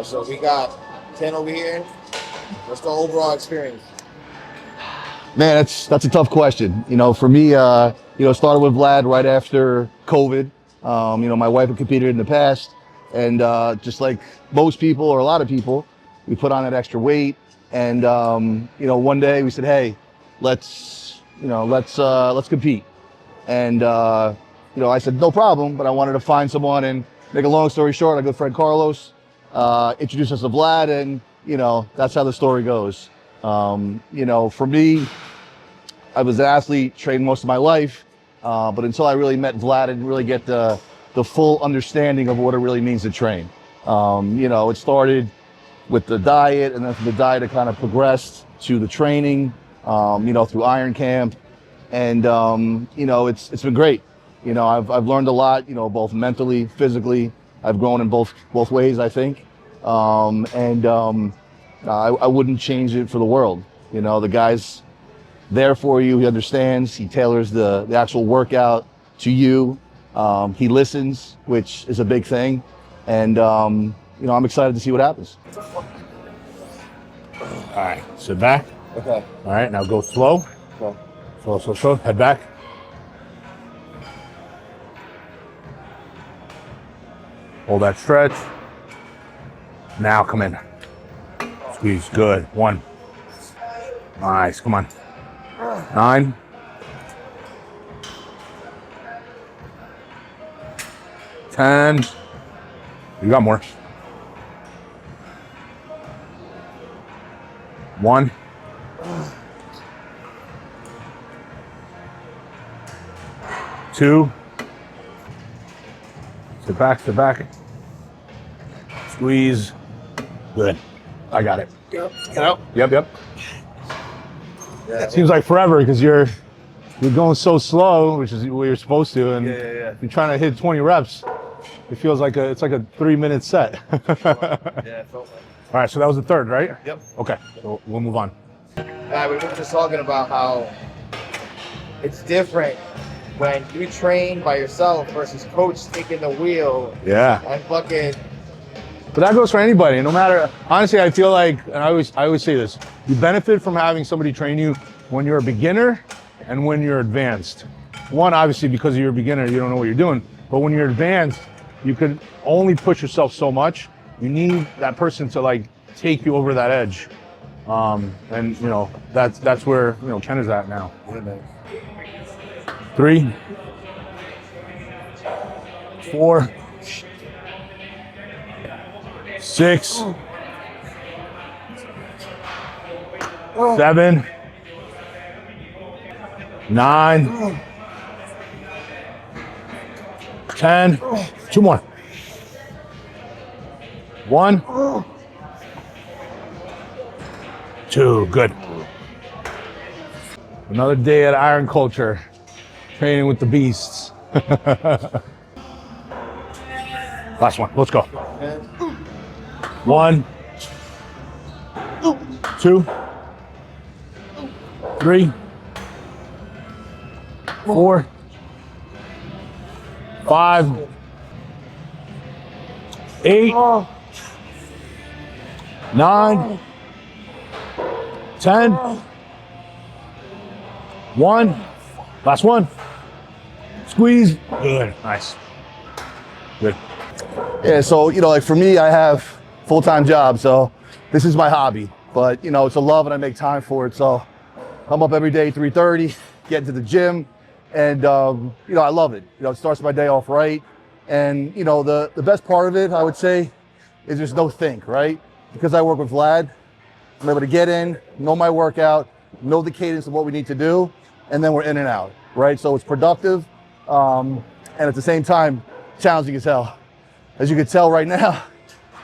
So we got 10 over here. What's the overall experience? Man, that's a tough question. For me, started with Vlad right after COVID. My wife had competed in the past, and just like most people or a lot of people, we put on that extra weight. And one day we said, hey, let's compete. And I said no problem, but I wanted to find someone. And make a long story short, our good friend Carlos introduced us to Vlad, and that's how the story goes. For me, I was an athlete, trained most of my life, but until I really met Vlad, I didn't really get the full understanding of what it really means to train. It started with the diet, and then from the diet it kind of progressed to the training, through Iron Camp, and it's been great. I've learned a lot, both mentally, physically. I've grown in both ways, I think, I wouldn't change it for the world. The guy's there for you. He understands. He tailors the actual workout to you. He listens, which is a big thing. And, I'm excited to see what happens. All right, sit back. Okay. All right, now go slow. Okay. Slow. Head back. Hold that stretch. Now come in. Squeeze, good. 1. Nice, come on. 9. 10. You got more. 1. 2. Sit back. Squeeze. Good. I got it. Get out. Yep. Yeah. Seems like forever because you're going so slow, which is what you're supposed to, and Yeah. you're trying to hit 20 reps. It feels like it's like a 3-minute set. Yeah, it felt like. All right, so that was the third, right? Yep. Okay, so we'll move on. We were just talking about how it's different when you train by yourself versus coach taking the wheel Yeah. and fucking. But that goes for anybody, no matter. Honestly, I feel like, and I always say this: you benefit from having somebody train you when you're a beginner and when you're advanced. One, obviously, because you're a beginner, you don't know what you're doing. But when you're advanced, you can only push yourself so much. You need that person to take you over that edge, and that's where Ken is at now. 3, 4. 6, 7, 9, 10. 2 more. 1, 2. Good. Another day at Iron Culture, training with the beasts. Last one. Let's go. 1, 2, 3, 4, 5, 8, 9, 10. 1. Last one. Squeeze. Good. Nice. Good. Yeah, so for me, I have full-time job, so this is my hobby. But it's a love, and I make time for it. So I'm up every day, 3:30, get into the gym, and I love it. It starts my day off right. And the best part of it, I would say, is there's no think, right? Because I work with Vlad, I'm able to get in, know my workout, know the cadence of what we need to do, and then we're in and out, right? So it's productive, and at the same time, challenging as hell. As you can tell right now,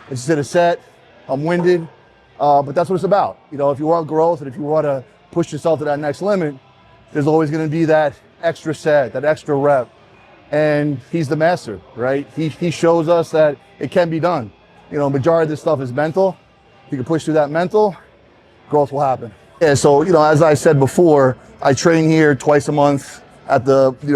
I just did a set, I'm winded, but that's what it's about. If you want growth and if you want to push yourself to that next limit, there's always going to be that extra set, that extra rep. And he's the master, right? He shows us that it can be done. Majority of this stuff is mental. If you can push through that mental, growth will happen. Yeah, so, as I said before, I train here twice a month, at the the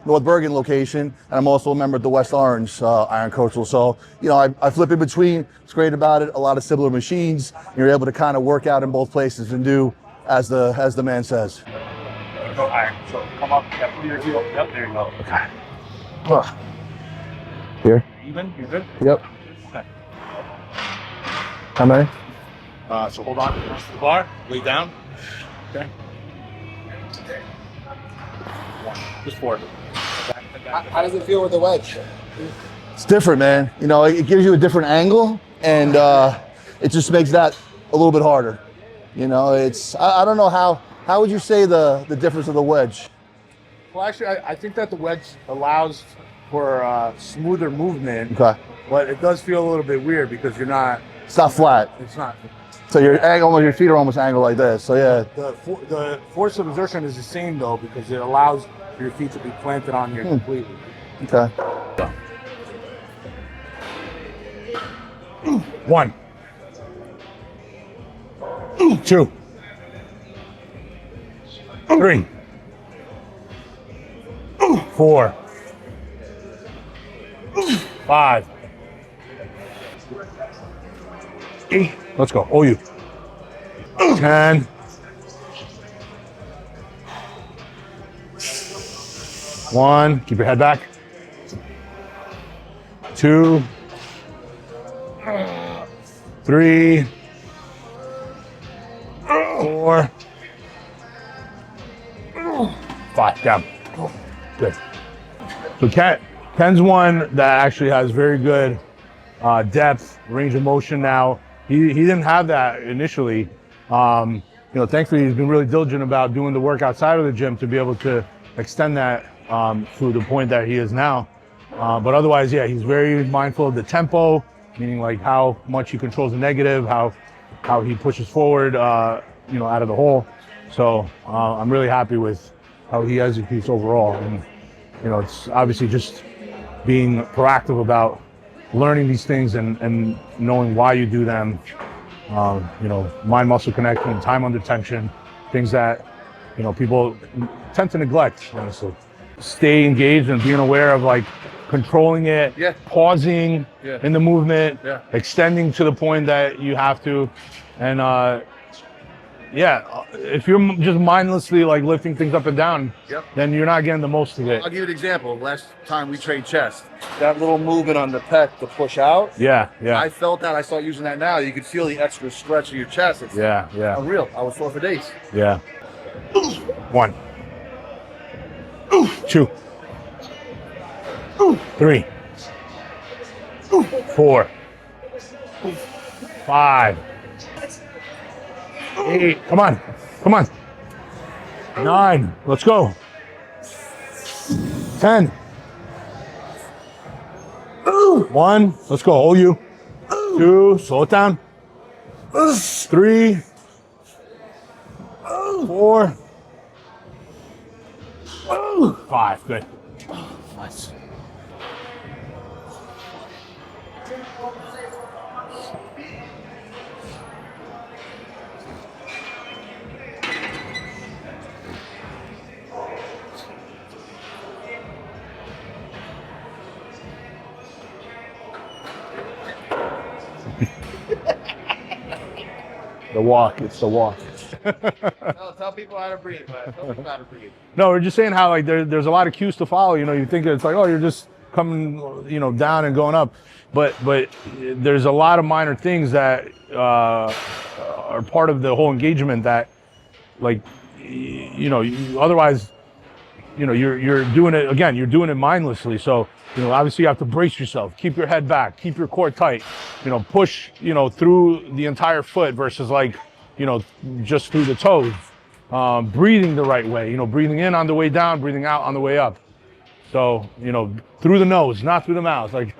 North Bergen location, and I'm also a member at the West Orange Iron Coastal. So I flip in between. It's great about it. A lot of similar machines. You're able to kind of work out in both places and do as the man says. Go iron. So come up. Yeah, put your heel. Yep, there you go. Okay. Here. Even? You're good? Yep. Okay. How many? So hold on. Press the bar. Lay down. Okay. One. Just 4. How does it feel with the wedge? It's different, man. It gives you a different angle, and it just makes that a little bit harder. I don't know how would you say the difference of the wedge? Well, actually, I think that the wedge allows for smoother movement, Okay. but it does feel a little bit weird because you're not. It's not flat. It's not. So your feet are almost angled like this. So yeah. The force of exertion is the same though because it allows your feet to be planted on here completely. Okay. 1, 2, 3, 4, 5, 8. Let's go. Oh, you. 10. 1. Keep your head back. 2, 3, 4, 5. Down. Good. So Ken's one that actually has very good depth, range of motion now. He didn't have that initially. Thankfully he's been really diligent about doing the work outside of the gym to be able to extend that to the point that he is now. But otherwise, yeah, he's very mindful of the tempo, meaning like how much he controls the negative, how he pushes forward, out of the hole. So I'm really happy with how he executes overall. And it's obviously just being proactive about learning these things and knowing why you do them. Mind muscle connection, time under tension, things that people tend to neglect, honestly. Stay engaged and being aware of like controlling it, pausing in the movement, extending to the point that you have to, and if you're just mindlessly like lifting things up and down, then you're not getting the most of it. I'll give you an example. Last time we trained chest, that little movement on the pec to push out. I felt that. I start using that now. You could feel the extra stretch of your chest. It's unreal. I was sore for days. 1, 2, 3, 4, 5, 8. Come on. 9. Let's go. 10. 1. Let's go. Hold you. 2. Slow it down. 3. 4. 5. Good. Nice. The walk. It's the walk. Tell people how to breathe, but tell people how to breathe. No, we're just saying how like there's a lot of cues to follow. You think it's like, oh, you're just coming, down and going up, but there's a lot of minor things that are part of the whole engagement that, like, otherwise, you're doing it again. You're doing it mindlessly. So obviously you have to brace yourself, keep your head back, keep your core tight, push, through the entire foot versus like, just through the toes. Breathing the right way, breathing in on the way down, breathing out on the way up. So, through the nose, not through the mouth. Like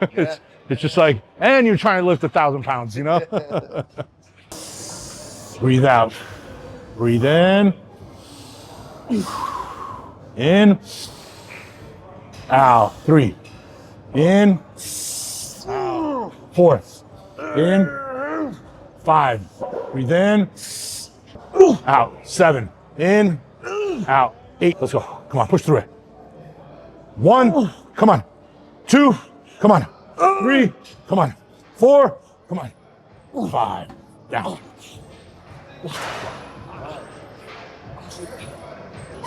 it's just like, and you're trying to lift 1,000 pounds, Breathe out. Breathe in. In. Out. 3. In. Out. 4. In. 5. Breathe in. Out. 7. In. Out. 8. Let's go. Come on, push through it. 1, come on. 2, come on. 3, come on. 4, come on. 5, down.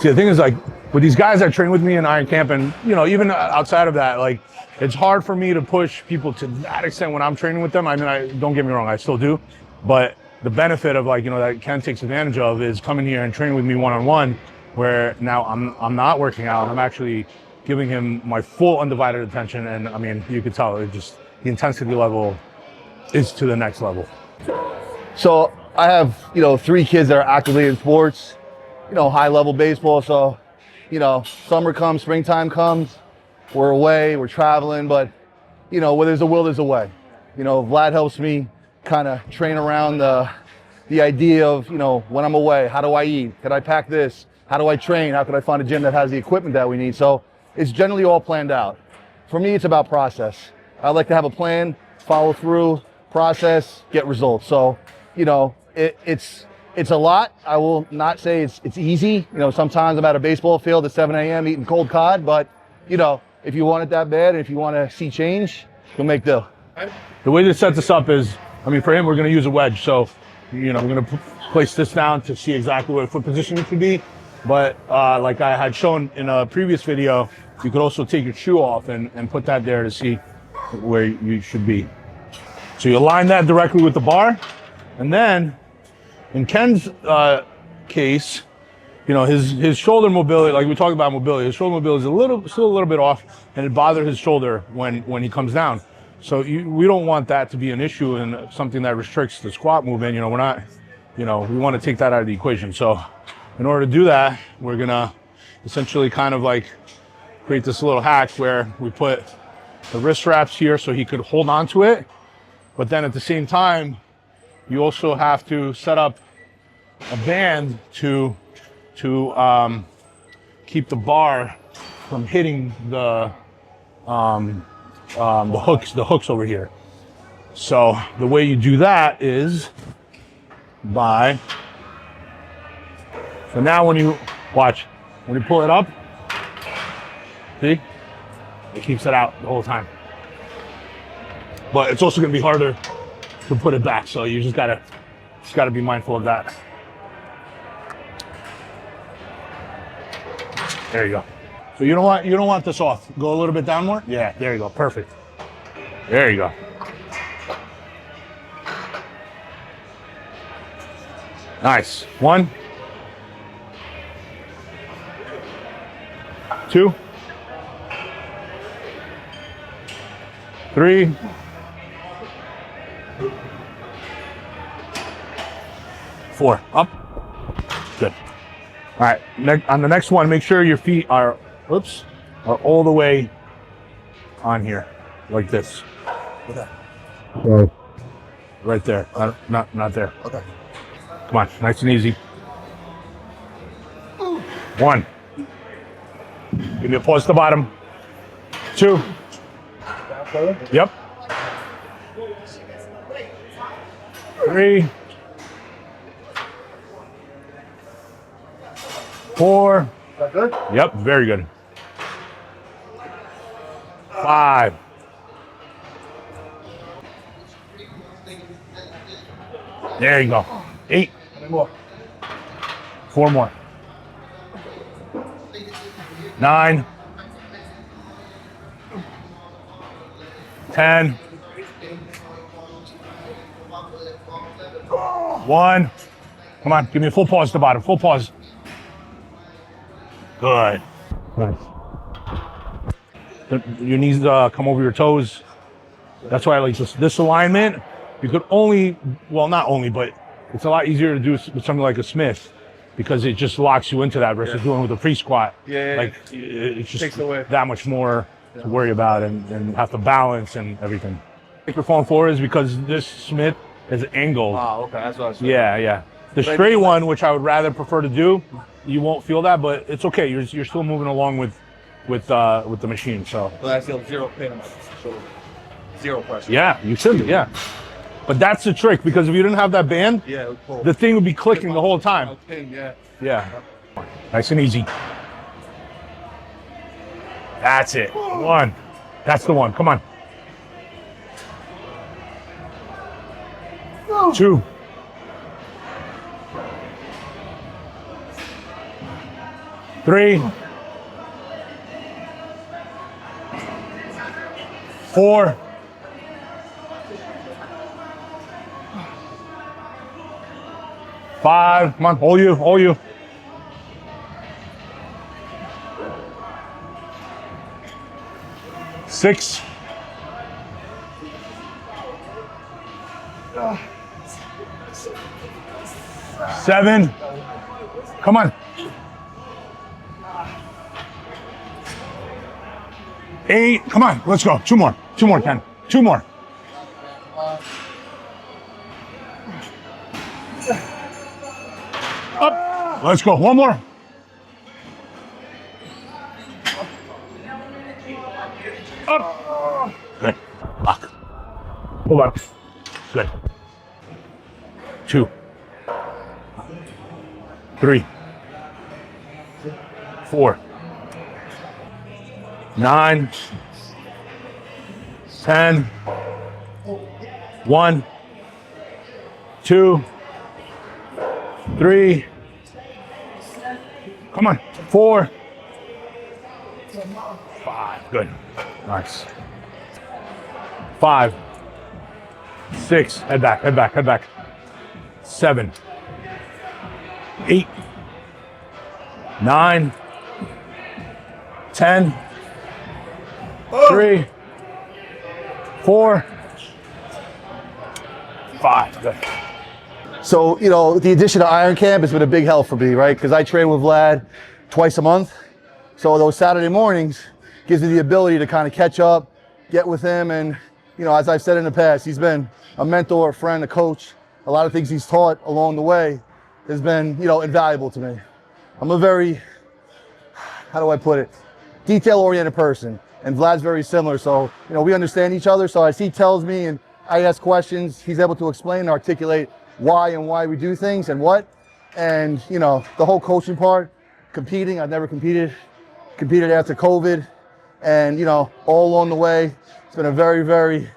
See, the thing is, like, with these guys that train with me in Iron Camp, and, you know, even outside of that, like, it's hard for me to push people to that extent when I'm training with them. I mean, don't get me wrong, I still do. But the benefit of, like, you know, that Ken takes advantage of is coming here and training with me one-on-one, where now I'm not working out. I'm actually giving him my full undivided attention. And, I mean, you could tell it just, the intensity level is to the next level. So I have, you know, 3 kids that are actively in sports, you know, high level baseball. So, you know, summer comes, springtime comes, we're away, we're traveling, but, you know, where there's a will, there's a way. You know, Vlad helps me kind of train around the idea of, you know, when I'm away, how do I eat? Can I pack this? How do I train? How can I find a gym that has the equipment that we need? So it's generally all planned out. For me, it's about process. I like to have a plan, follow through, process, get results. So, you know, it's a lot. I will not say it's easy. You know, sometimes I'm at a baseball field at 7 a.m. eating cold cod, but, you know, if you want it that bad and if you want to see change, you'll make do. The way to set this up is, I mean, for him, we're going to use a wedge. So, you know, we're going to place this down to see exactly what foot position it should be. But like I had shown in a previous video, you could also take your shoe off and put that there to see where you should be. So you align that directly with the bar. And then in Ken's case, you know, his shoulder mobility, like we talked about mobility, his shoulder mobility is still a little bit off, and it bothers his shoulder when he comes down. So we don't want that to be an issue and something that restricts the squat movement. You know, we're not, you know, we want to take that out of the equation. So in order to do that, we're gonna essentially kind of like create this little hack where we put the wrist wraps here so he could hold on to it. But then at the same time, you also have to set up a band to keep the bar from hitting the hooks over here. So the way you do that is by, so now when you pull it up, see, it keeps it out the whole time. But it's also going to be harder to put it back, so you just gotta be mindful of that. There you go. So you don't want this off. Go a little bit down more. Yeah, there you go. Perfect. There you go. Nice. 1, 2, 3, 4. Up. Good. All right. On the next one, make sure your feet are all the way on here, like this. Okay. Right there. Not there. Okay. Come on. Nice and easy. 1. Give me a pause at the bottom. 2. Yep. 3. 4. Is that good? Yep, very good. 5. 'There you go. 8. How many more? 4 more. 9. 10. 1. Come on, give me a full pause at the bottom. Full pause. Good. Nice. Your knees come over your toes. That's why I like this alignment. You could only, well, not only, but it's a lot easier to do with something like a Smith because it just locks you into that versus doing with a free squat. Yeah. Like it's just Takes away. that much more to worry about and have to balance and everything. Microphone 4 is because this Smith is angled. Oh, okay. That's what I was saying. Yeah. The straight one, which I would rather prefer to do, you won't feel that, but it's okay. You're still moving along with the machine. So Well, I feel zero pain on my shoulder. Zero pressure. yeah, you should. Yeah, but that's the trick because if you didn't have that band, Yeah, it was cool. the thing would be clicking the whole time. Pain, yeah. Yeah, nice and easy. That's it. 1. That's the one. Come on. 2. 3. 4. 5. Come on, hold you. 6. 7. Come on. 8. Come on, let's go. 2 more. 2 more, Ken. 2 more. Up. Let's go. 1 more. Up. Good. Lock. Hold on. Good. 2. 3. 4. 9. 10. 1. 2. 3. Come on. 4. 5. Good. Nice. 5. 6. Head back. 7. 8. 9. 10. 3. 4. 5. Good. So, the addition of Iron Camp has been a big help for me, right? Because I train with Vlad twice a month. So those Saturday mornings gives me the ability to kind of catch up, get with him. And, as I've said in the past, he's been a mentor, a friend, a coach. A lot of things he's taught along the way has been, invaluable to me. I'm a very, how do I put it, detail-oriented person. And Vlad's very similar. So, we understand each other. So as he tells me and I ask questions, he's able to explain and articulate why we do things and what. And, the whole coaching part, competing, I've never competed after COVID. And, all along the way, it's been a very, very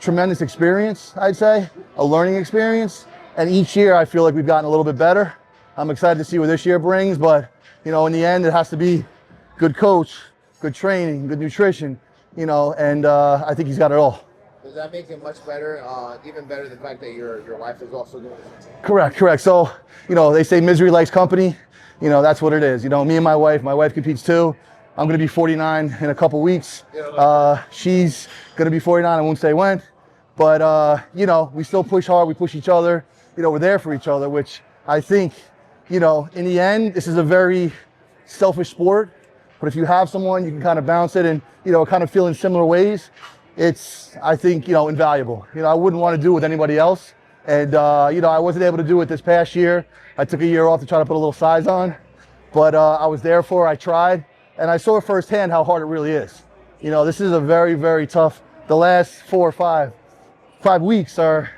tremendous experience, I'd say, a learning experience. And each year I feel like we've gotten a little bit better. I'm excited to see what this year brings, but, in the end, it has to be good coach, good training, good nutrition, and I think he's got it all. Does that make it much better? Even better the fact that your wife is also doing it? Correct. So, they say misery likes company. That's what it is. Me and my wife competes too. I'm going to be 49 in a couple weeks. She's going to be 49. I won't say when, but, we still push hard. We push each other. We're there for each other, which I think, in the end, this is a very selfish sport. But if you have someone, you can kind of bounce it and, kind of feel in similar ways. It's, I think, invaluable. I wouldn't want to do it with anybody else. And, I wasn't able to do it this past year. I took a year off to try to put a little size on, but I was there for it. I tried, and I saw firsthand how hard it really is. This is a very, very tough, the last 4 or 5 weeks are,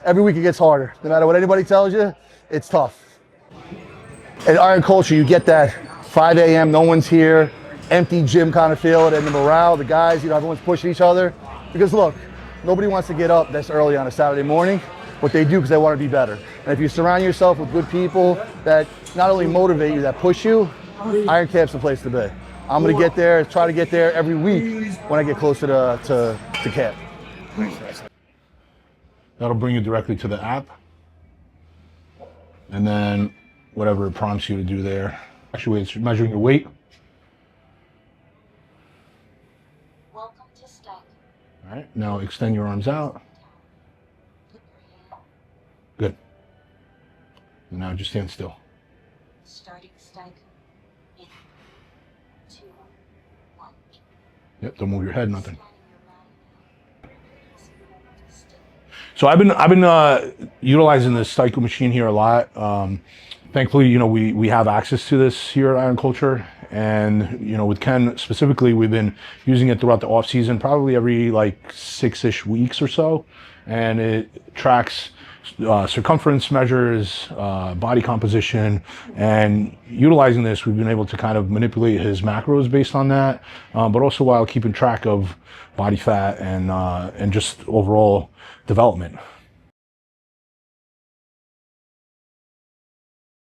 every week it gets harder. No matter what anybody tells you, it's tough. In Iron Culture, you get that 5 a.m., no one's here, empty gym kind of feel, and the morale, the guys, everyone's pushing each other. Because look, nobody wants to get up this early on a Saturday morning, but they do because they want to be better. And if you surround yourself with good people that not only motivate you, that push you, Iron Camp's the place to be. I'm going to get there, try to get there every week when I get closer to camp. That'll bring you directly to the app. And then whatever it prompts you to do there. Actually, it's measuring your weight. Welcome to stack. All right, now extend your arms out. Good. And now just stand still. Starting stack in 2, 1. Yep, don't move your head, nothing. So I've been utilizing this cycle machine here a lot. thankfully, you know, we have access to this here at Iron Culture. And, you know, with Ken specifically, we've been using it throughout the off season, probably every like 6-ish weeks or so. And it tracks circumference measures, body composition, and utilizing this, we've been able to kind of manipulate his macros based on that, but also while keeping track of body fat and just overall development.